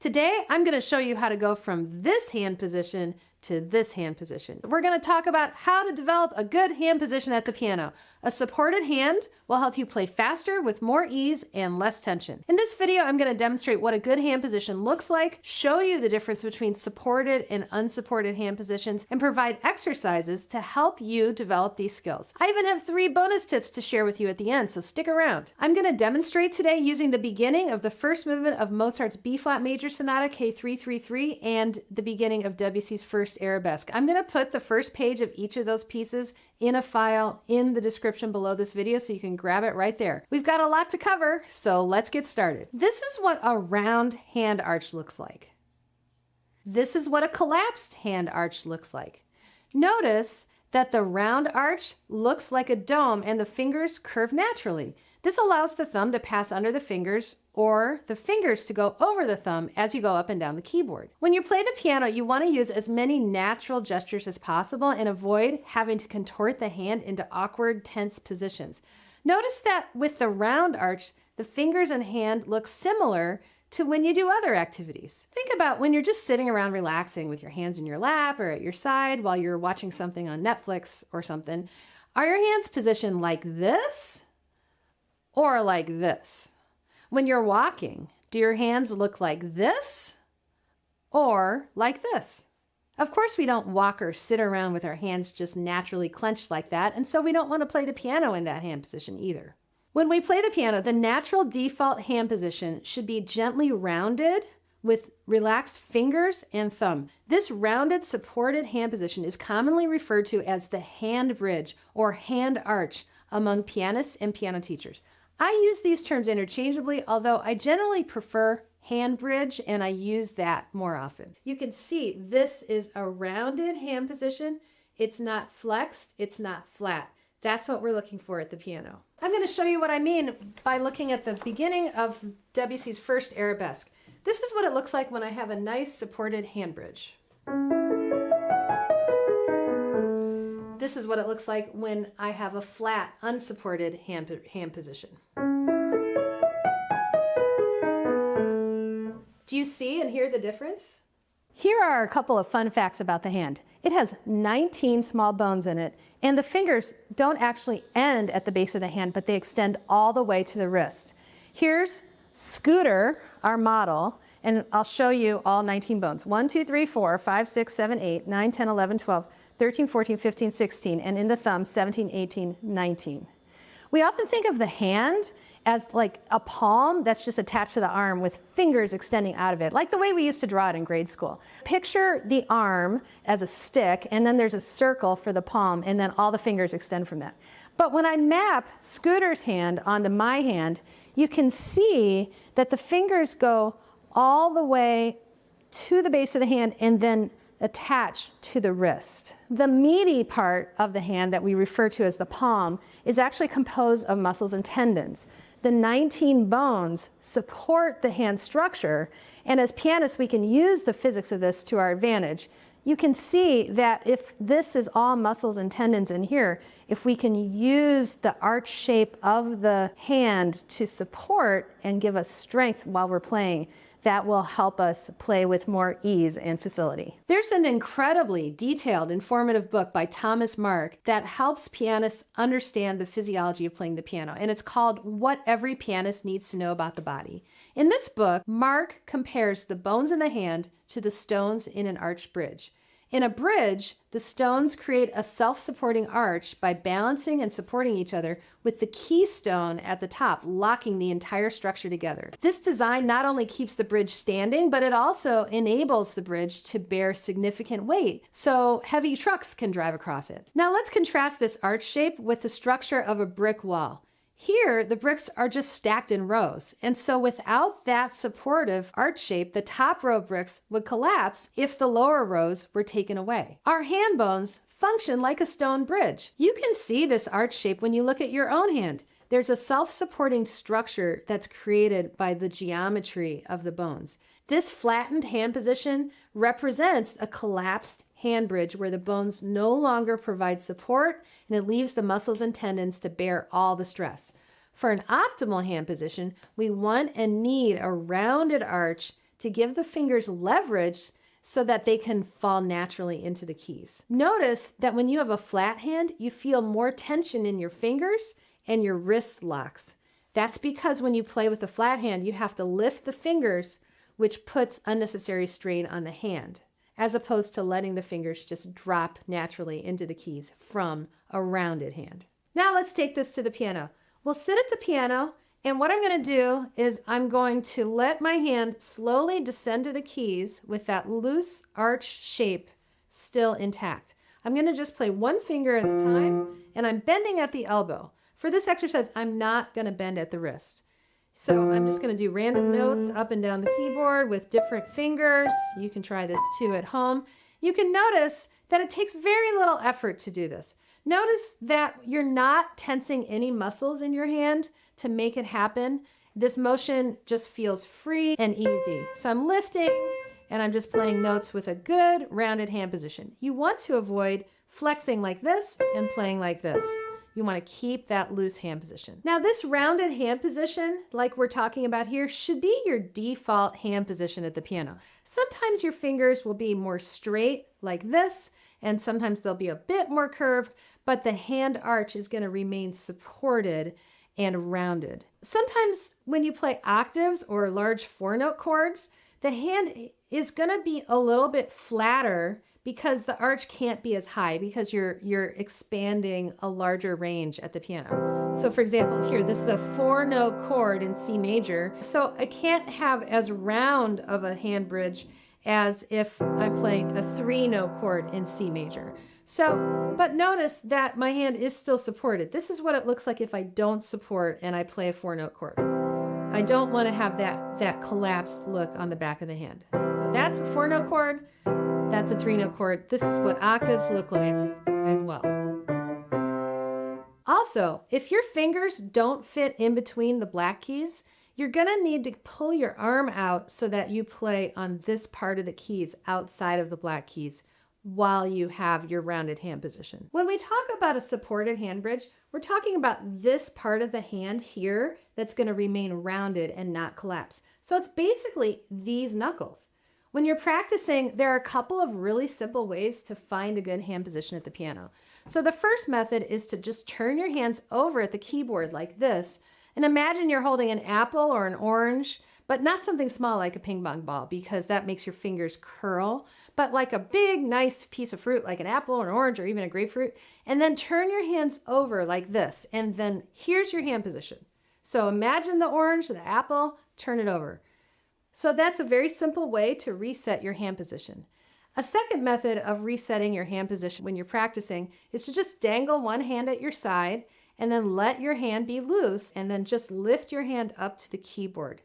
Today, I'm going to show you how to go from this hand position to this hand position. We're going to talk about how to develop a good hand position at the piano. A supported hand will help you play faster with more ease and less tension. In this video, I'm going to demonstrate what a good hand position looks like, show you the difference between supported and unsupported hand positions, and provide exercises to help you develop these skills. I even have 3 bonus tips to share with you at the end, so stick around. I'm going to demonstrate today using the beginning of the first movement of Mozart's B-flat major sonata K333 and the beginning of Debussy's first arabesque. I'm going to put the first page of each of those pieces in a file in the description below this video so you can grab it right there. We've got a lot to cover, so let's get started. This is what a round hand arch looks like. This is what a collapsed hand arch looks like. Notice that the round arch looks like a dome and the fingers curve naturally. This allows the thumb to pass under the fingers or the fingers to go over the thumb as you go up and down the keyboard. When you play the piano, you want to use as many natural gestures as possible and avoid having to contort the hand into awkward, tense positions. Notice that with the round arch, the fingers and hand look similar to when you do other activities. Think about when you're just sitting around relaxing with your hands in your lap or at your side while you're watching something on Netflix or something. Are your hands positioned like this or like this? When you're walking, do your hands look like this or like this? Of course, we don't walk or sit around with our hands just naturally clenched like that, and so we don't want to play the piano in that hand position either. When we play the piano, the natural default hand position should be gently rounded with relaxed fingers and thumb. This rounded supported hand position is commonly referred to as the hand bridge or hand arch among pianists and piano teachers. I use these terms interchangeably, although I generally prefer hand bridge and I use that more often. You can see this is a rounded hand position. It's not flexed, it's not flat. That's what we're looking for at the piano. I'm going to show you what I mean by looking at the beginning of Debussy's first arabesque. This is what it looks like when I have a nice supported hand bridge. This is what it looks like when I have a flat, unsupported hand position. Do you see and hear the difference? Here are a couple of fun facts about the hand. It has 19 small bones in it, and the fingers don't actually end at the base of the hand, but they extend all the way to the wrist. Here's Scooter, our model, and I'll show you all 19 bones. 1, 2, 3, 4, 5, 6, 7, 8, 9, 10, 11, 12, 13, 14, 15, 16, and in the thumb, 17, 18, 19. We often think of the hand as like a palm that's just attached to the arm with fingers extending out of it, like the way we used to draw it in grade school. Picture the arm as a stick, and then there's a circle for the palm, and then all the fingers extend from that. But when I map Scooter's hand onto my hand, you can see that the fingers go all the way to the base of the hand and then attach to the wrist. The meaty part of the hand that we refer to as the palm is actually composed of muscles and tendons. The 19 bones support the hand structure, and as pianists we can use the physics of this to our advantage. You can see that if this is all muscles and tendons in here, if we can use the arch shape of the hand to support and give us strength while we're playing, that will help us play with more ease and facility. There's an incredibly detailed, informative book by Thomas Mark that helps pianists understand the physiology of playing the piano, and it's called What Every Pianist Needs to Know About the Body. In this book, Mark compares the bones in the hand to the stones in an arch bridge. In a bridge, the stones create a self-supporting arch by balancing and supporting each other with the keystone at the top, locking the entire structure together. This design not only keeps the bridge standing, but it also enables the bridge to bear significant weight, so heavy trucks can drive across it. Now let's contrast this arch shape with the structure of a brick wall. Here, the bricks are just stacked in rows, and so without that supportive arch shape, the top row of bricks would collapse if the lower rows were taken away. Our hand bones function like a stone bridge. You can see this arch shape when you look at your own hand. There's a self-supporting structure that's created by the geometry of the bones. This flattened hand position represents a collapsed hand bridge where the bones no longer provide support and it leaves the muscles and tendons to bear all the stress. For an optimal hand position, we want and need a rounded arch to give the fingers leverage so that they can fall naturally into the keys. Notice that when you have a flat hand, you feel more tension in your fingers and your wrist locks. That's because when you play with a flat hand, you have to lift the fingers, which puts unnecessary strain on the hand, as opposed to letting the fingers just drop naturally into the keys from a rounded hand. Now let's take this to the piano. We'll sit at the piano, and what I'm going to do is I'm going to let my hand slowly descend to the keys with that loose arch shape still intact. I'm going to just play one finger at a time, and I'm bending at the elbow. For this exercise, I'm not going to bend at the wrist. So I'm just going to do random notes up and down the keyboard with different fingers. You can try this too at home. You can notice that it takes very little effort to do this. Notice that you're not tensing any muscles in your hand to make it happen. This motion just feels free and easy. So I'm lifting and I'm just playing notes with a good rounded hand position. You want to avoid flexing like this and playing like this. You want to keep that loose hand position. Now this rounded hand position, like we're talking about here, should be your default hand position at the piano. Sometimes your fingers will be more straight like this, and sometimes they'll be a bit more curved, but the hand arch is going to remain supported and rounded. Sometimes when you play octaves or large 4-note chords, the hand is going to be a little bit flatter because the arch can't be as high because you're expanding a larger range at the piano. So for example, here, this is a 4-note chord in C major, so I can't have as round of a hand bridge as if I'm playing a 3-note chord in C major. So, but notice that my hand is still supported. This is what it looks like if I don't support and I play a 4-note chord. I don't want to have that collapsed look on the back of the hand. So that's a 4-note chord. That's a 3-note chord. This is what octaves look like as well. Also, if your fingers don't fit in between the black keys, you're gonna need to pull your arm out so that you play on this part of the keys outside of the black keys while you have your rounded hand position. When we talk about a supported hand bridge, we're talking about this part of the hand here that's gonna remain rounded and not collapse. So it's basically these knuckles. When you're practicing, there are a couple of really simple ways to find a good hand position at the piano. So the first method is to just turn your hands over at the keyboard like this, and imagine you're holding an apple or an orange, but not something small like a ping pong ball because that makes your fingers curl, but like a big, nice piece of fruit like an apple or an orange or even a grapefruit, and then turn your hands over like this, and then here's your hand position. So imagine the orange, the apple, turn it over. So that's a very simple way to reset your hand position. A second method of resetting your hand position when you're practicing is to just dangle one hand at your side and then let your hand be loose and then just lift your hand up to the keyboard.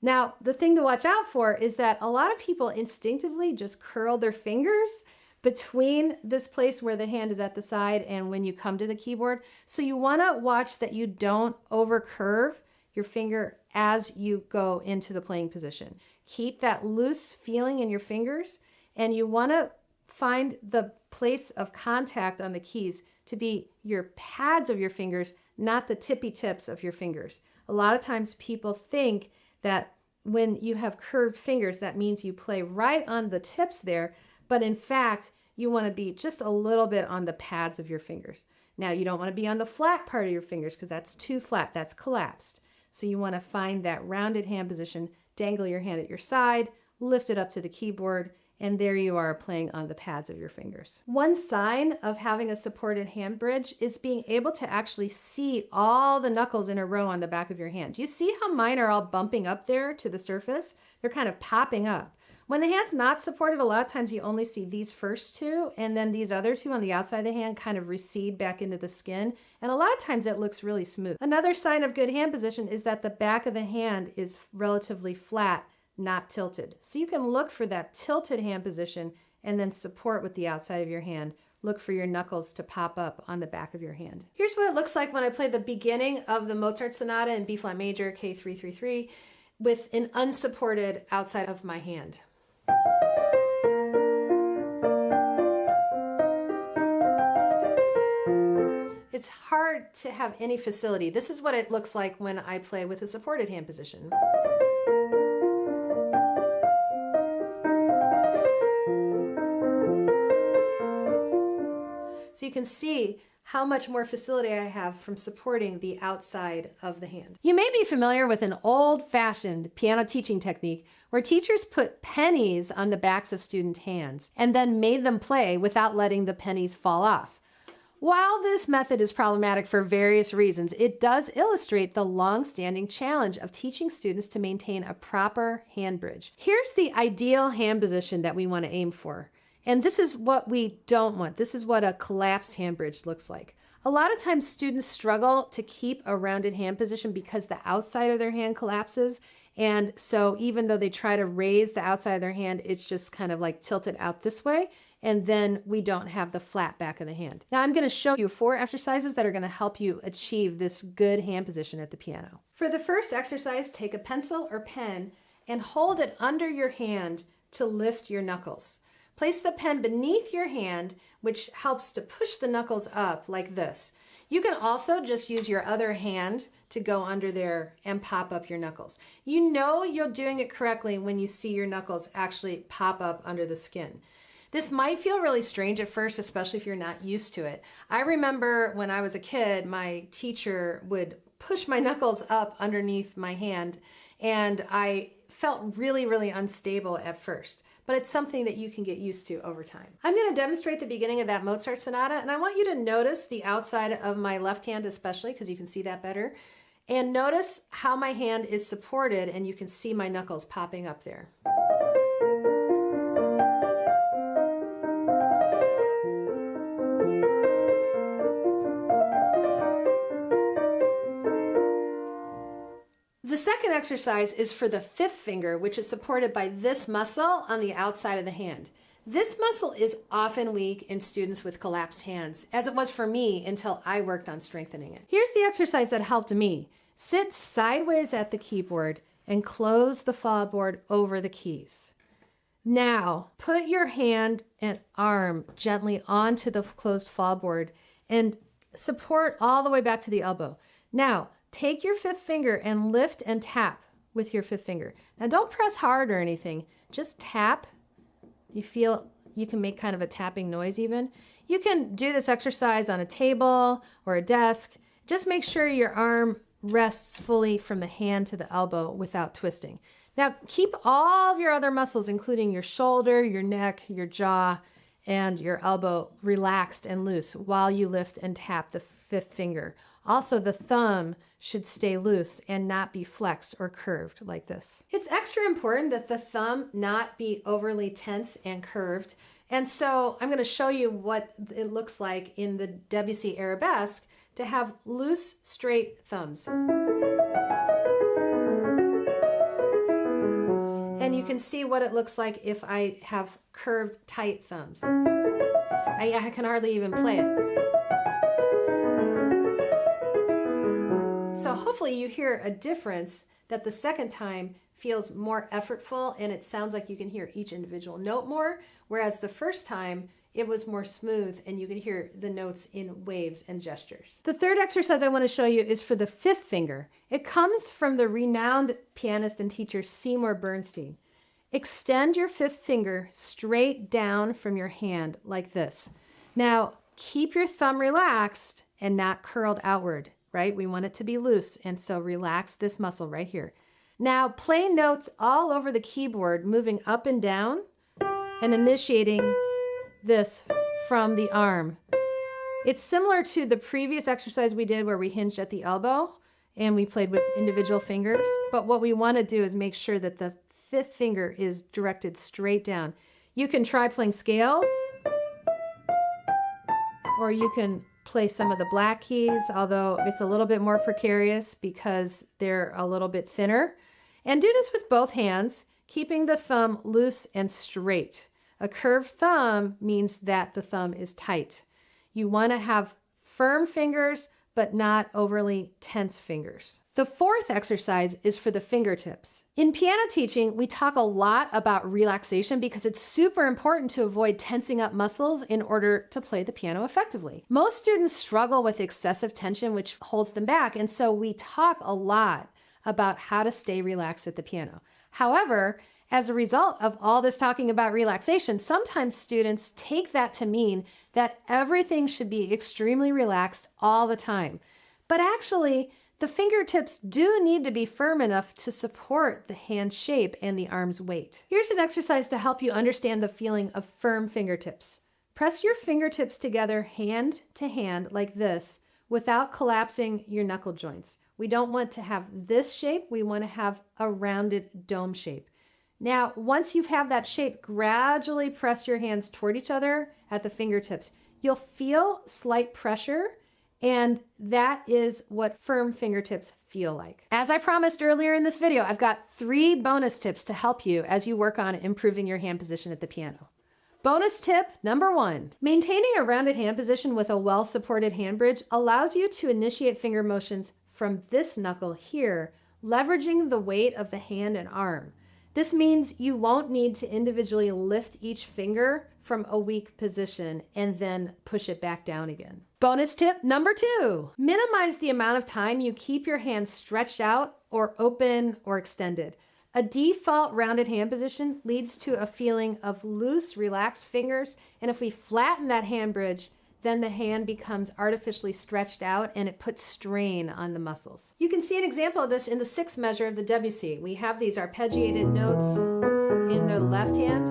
Now, the thing to watch out for is that a lot of people instinctively just curl their fingers between this place where the hand is at the side and when you come to the keyboard. So you want to watch that you don't overcurve your finger as you go into the playing position. Keep that loose feeling in your fingers, and you want to find the place of contact on the keys to be your pads of your fingers, not the tippy tips of your fingers. A lot of times people think that when you have curved fingers, that means you play right on the tips there, but in fact, you want to be just a little bit on the pads of your fingers. Now, you don't want to be on the flat part of your fingers because that's too flat, that's collapsed. So you want to find that rounded hand position, dangle your hand at your side, lift it up to the keyboard, and there you are playing on the pads of your fingers. One sign of having a supported hand bridge is being able to actually see all the knuckles in a row on the back of your hand. Do you see how mine are all bumping up there to the surface? They're kind of popping up. When the hand's not supported, a lot of times you only see these first two, and then these other two on the outside of the hand kind of recede back into the skin. And a lot of times it looks really smooth. Another sign of good hand position is that the back of the hand is relatively flat, not tilted. So you can look for that tilted hand position and then support with the outside of your hand. Look for your knuckles to pop up on the back of your hand. Here's what it looks like when I play the beginning of the Mozart Sonata in B flat major, K333, with an unsupported outside of my hand. It's hard to have any facility. This is what it looks like when I play with a supported hand position. So you can see how much more facility I have from supporting the outside of the hand. You may be familiar with an old-fashioned piano teaching technique where teachers put pennies on the backs of student hands and then made them play without letting the pennies fall off. While this method is problematic for various reasons, it does illustrate the long-standing challenge of teaching students to maintain a proper hand bridge. Here's the ideal hand position that we want to aim for. And this is what we don't want. This is what a collapsed hand bridge looks like. A lot of times students struggle to keep a rounded hand position because the outside of their hand collapses. And so even though they try to raise the outside of their hand, it's just kind of like tilted out this way. And then we don't have the flat back of the hand. Now I'm going to show you 4 exercises that are going to help you achieve this good hand position at the piano. For the first exercise, take a pencil or pen and hold it under your hand to lift your knuckles. Place the pen beneath your hand, which helps to push the knuckles up like this. You can also just use your other hand to go under there and pop up your knuckles. You know you're doing it correctly when you see your knuckles actually pop up under the skin. This might feel really strange at first, especially if you're not used to it. I remember when I was a kid, my teacher would push my knuckles up underneath my hand, and I felt really, really unstable at first. But it's something that you can get used to over time. I'm going to demonstrate the beginning of that Mozart sonata, and I want you to notice the outside of my left hand especially, because you can see that better. And notice how my hand is supported, and you can see my knuckles popping up there. The second exercise is for the 5th finger, which is supported by this muscle on the outside of the hand. This muscle is often weak in students with collapsed hands, as it was for me until I worked on strengthening it. Here's the exercise that helped me. Sit sideways at the keyboard and close the fallboard over the keys. Now, put your hand and arm gently onto the closed fallboard and support all the way back to the elbow. Now, take your 5th finger and lift and tap with your 5th finger. Now don't press hard or anything, just tap. You feel you can make kind of a tapping noise even. You can do this exercise on a table or a desk. Just make sure your arm rests fully from the hand to the elbow without twisting. Now keep all of your other muscles, including your shoulder, your neck, your jaw, and your elbow relaxed and loose while you lift and tap the 5th finger. Also, the thumb should stay loose and not be flexed or curved like this. It's extra important that the thumb not be overly tense and curved. And so I'm going to show you what it looks like in the Debussy Arabesque to have loose, straight thumbs. And you can see what it looks like if I have curved, tight thumbs. I can hardly even play it. So hopefully you hear a difference that the second time feels more effortful and it sounds like you can hear each individual note more, whereas the first time it was more smooth and you can hear the notes in waves and gestures. The third exercise I want to show you is for the 5th finger. It comes from the renowned pianist and teacher Seymour Bernstein. Extend your 5th finger straight down from your hand like this. Now keep your thumb relaxed and not curled outward. Right? We want it to be loose, and so relax this muscle right here. Now play notes all over the keyboard, moving up and down and initiating this from the arm. It's similar to the previous exercise we did where we hinged at the elbow and we played with individual fingers, but what we want to do is make sure that the 5th finger is directed straight down. You can try playing scales, or you can play some of the black keys, although it's a little bit more precarious because they're a little bit thinner. And do this with both hands, keeping the thumb loose and straight. A curved thumb means that the thumb is tight. You want to have firm fingers, but not overly tense fingers. The 4th exercise is for the fingertips. In piano teaching, we talk a lot about relaxation because it's super important to avoid tensing up muscles in order to play the piano effectively. Most students struggle with excessive tension, which holds them back, and so we talk a lot about how to stay relaxed at the piano. However, As a result of all this talking about relaxation, sometimes students take that to mean that everything should be extremely relaxed all the time. But actually, the fingertips do need to be firm enough to support the hand shape and the arm's weight. Here's an exercise to help you understand the feeling of firm fingertips. Press your fingertips together hand to hand like this without collapsing your knuckle joints. We don't want to have this shape, we want to have a rounded dome shape. Now, once you have that shape, gradually press your hands toward each other at the fingertips. You'll feel slight pressure, and that is what firm fingertips feel like. As I promised earlier in this video, I've got 3 bonus tips to help you as you work on improving your hand position at the piano. Bonus tip number 1, maintaining a rounded hand position with a well-supported hand bridge allows you to initiate finger motions from this knuckle here, leveraging the weight of the hand and arm. This means you won't need to individually lift each finger from a weak position and then push it back down again. Bonus tip number 2, minimize the amount of time you keep your hands stretched out or open or extended. A default rounded hand position leads to a feeling of loose, relaxed fingers, and if we flatten that hand bridge, then the hand becomes artificially stretched out and it puts strain on the muscles. You can see an example of this in the 6th measure of the WC. We have these arpeggiated notes in the left hand,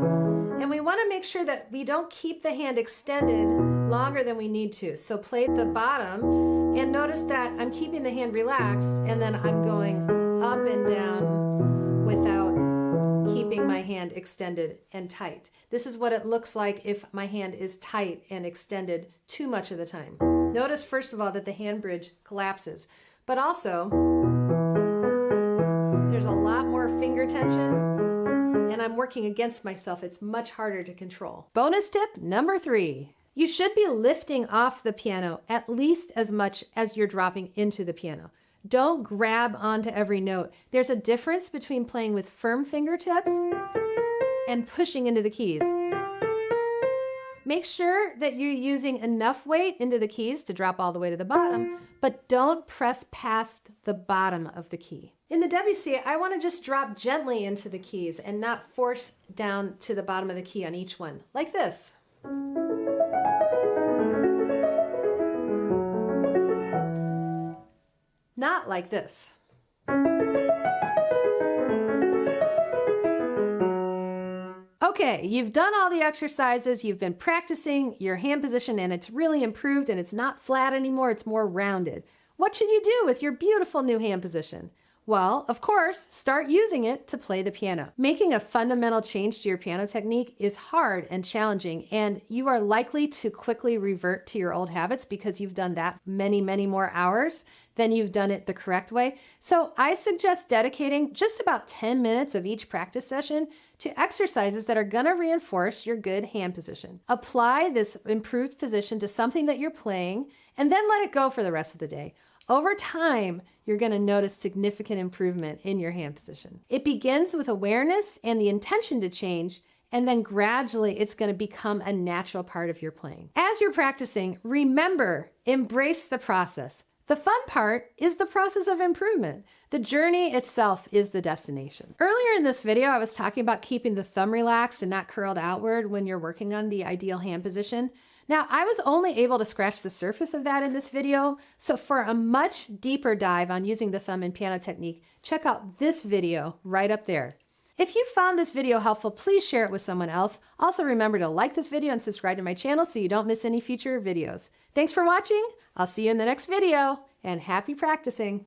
and we want to make sure that we don't keep the hand extended longer than we need to. So play the bottom and notice that I'm keeping the hand relaxed and then I'm going up and down without keeping my hand extended and tight. This is what it looks like if my hand is tight and extended too much of the time. Notice first of all that the hand bridge collapses, but also there's a lot more finger tension and I'm working against myself. It's much harder to control. Bonus tip number 3, you should be lifting off the piano at least as much as you're dropping into the piano. Don't grab onto every note. There's a difference between playing with firm fingertips and pushing into the keys. Make sure that you're using enough weight into the keys to drop all the way to the bottom, but don't press past the bottom of the key. In the WC, I want to just drop gently into the keys and not force down to the bottom of the key on each one, like this. Not like this. Okay, you've done all the exercises, you've been practicing your hand position and it's really improved and it's not flat anymore, it's more rounded. What should you do with your beautiful new hand position? Well, of course, start using it to play the piano. Making a fundamental change to your piano technique is hard and challenging, and you are likely to quickly revert to your old habits because you've done that many more hours than you've done it the correct way. So I suggest dedicating just about 10 minutes of each practice session to exercises that are gonna reinforce your good hand position. Apply this improved position to something that you're playing, and then let it go for the rest of the day. Over time, you're going to notice significant improvement in your hand position. It begins with awareness and the intention to change, and then gradually it's going to become a natural part of your playing. As you're practicing, remember, embrace the process. The fun part is the process of improvement. The journey itself is the destination. Earlier in this video, I was talking about keeping the thumb relaxed and not curled outward when you're working on the ideal hand position. Now, I was only able to scratch the surface of that in this video, so for a much deeper dive on using the thumb in piano technique, check out this video right up there. If you found this video helpful, please share it with someone else. Also remember to like this video and subscribe to my channel so you don't miss any future videos. Thanks for watching. I'll see you in the next video, and happy practicing.